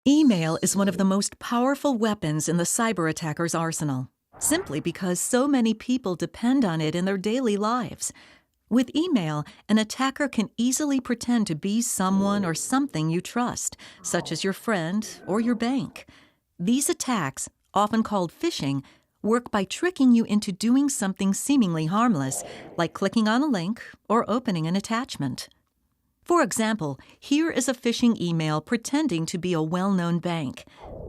Email is one of the most powerful weapons in the cyber attacker's arsenal, simply because so many people depend on it in their daily lives. With email, an attacker can easily pretend to be someone or something you trust, such as your friend or your bank. These attacks, often called phishing, work by tricking you into doing something seemingly harmless, like clicking on a link or opening an attachment. For example, here is a phishing email pretending to be a well-known bank.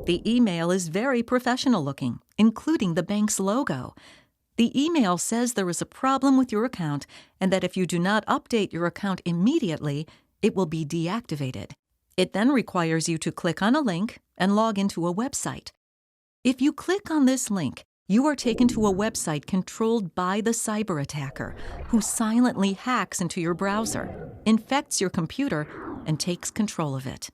The email is very professional-looking, including the bank's logo. The email says there is a problem with your account and that if you do not update your account immediately, it will be deactivated. It then requires you to click on a link and log into a website. If you click on this link, you are taken to a website controlled by the cyber attacker, who silently hacks into your browser, infects your computer, and takes control of it.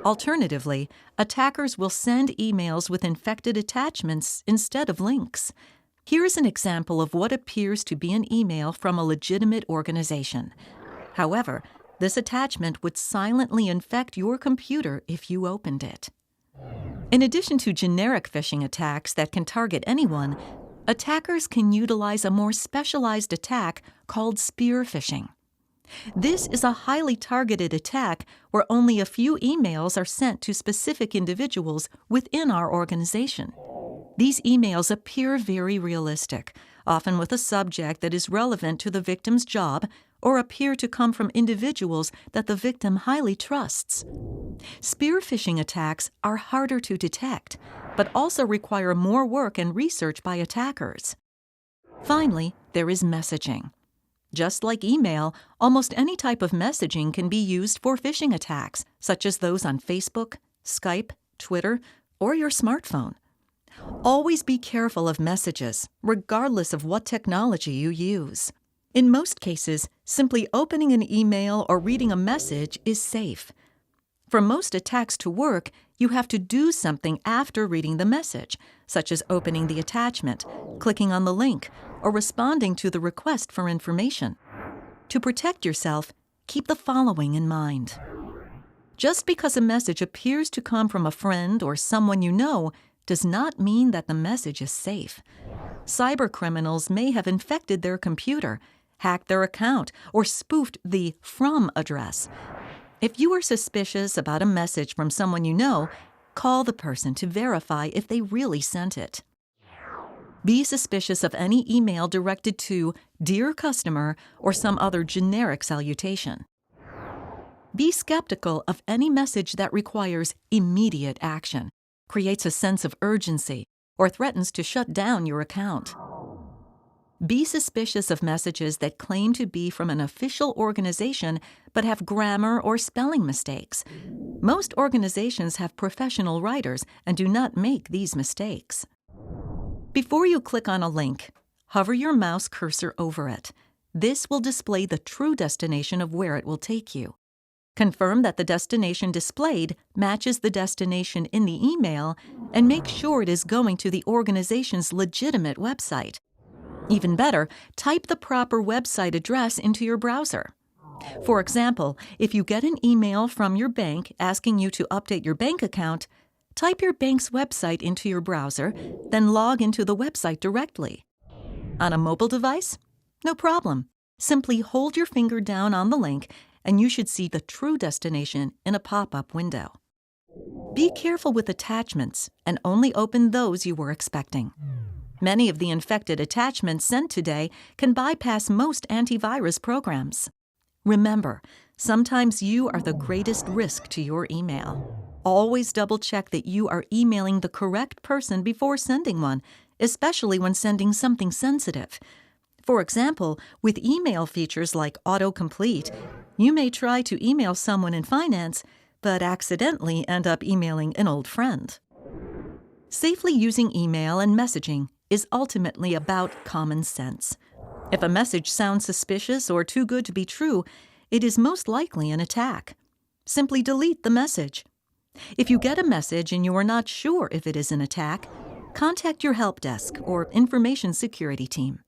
Alternatively, attackers will send emails with infected attachments instead of links. Here's an example of what appears to be an email from a legitimate organization. However, this attachment would silently infect your computer if you opened it. In addition to generic phishing attacks that can target anyone, attackers can utilize a more specialized attack called spear phishing. This is a highly targeted attack where only a few emails are sent to specific individuals within our organization. These emails appear very realistic, often with a subject that is relevant to the victim's job, or appear to come from individuals that the victim highly trusts. Spear phishing attacks are harder to detect, but also require more work and research by attackers. Finally, there is messaging. Just like email, almost any type of messaging can be used for phishing attacks, such as those on Facebook, Skype, Twitter, or your smartphone. Always be careful of messages, regardless of what technology you use. In most cases, simply opening an email or reading a message is safe. For most attacks to work, you have to do something after reading the message, such as opening the attachment, clicking on the link, or responding to the request for information. To protect yourself, keep the following in mind. Just because a message appears to come from a friend or someone you know does not mean that the message is safe. Cybercriminals may have infected their computer, hacked their account, or spoofed the from address. If you are suspicious about a message from someone you know, call the person to verify if they really sent it. Be suspicious of any email directed to "Dear Customer" or some other generic salutation. Be skeptical of any message that requires immediate action, creates a sense of urgency, or threatens to shut down your account. Be suspicious of messages that claim to be from an official organization but have grammar or spelling mistakes. Most organizations have professional writers and do not make these mistakes. Before you click on a link, hover your mouse cursor over it. This will display the true destination of where it will take you. Confirm that the destination displayed matches the destination in the email, and make sure it is going to the organization's legitimate website. Even better, type the proper website address into your browser. For example, if you get an email from your bank asking you to update your bank account, type your bank's website into your browser, then log into the website directly. On a mobile device? No problem. Simply hold your finger down on the link, and you should see the true destination in a pop-up window. Be careful with attachments and only open those you were expecting. Many of the infected attachments sent today can bypass most antivirus programs. Remember, sometimes you are the greatest risk to your email. Always double-check that you are emailing the correct person before sending one, especially when sending something sensitive. For example, with email features like autocomplete, you may try to email someone in finance, but accidentally end up emailing an old friend. Safely using email and messaging is ultimately about common sense. If a message sounds suspicious or too good to be true, it is most likely an attack. Simply delete the message. If you get a message and you are not sure if it is an attack, contact your help desk or information security team.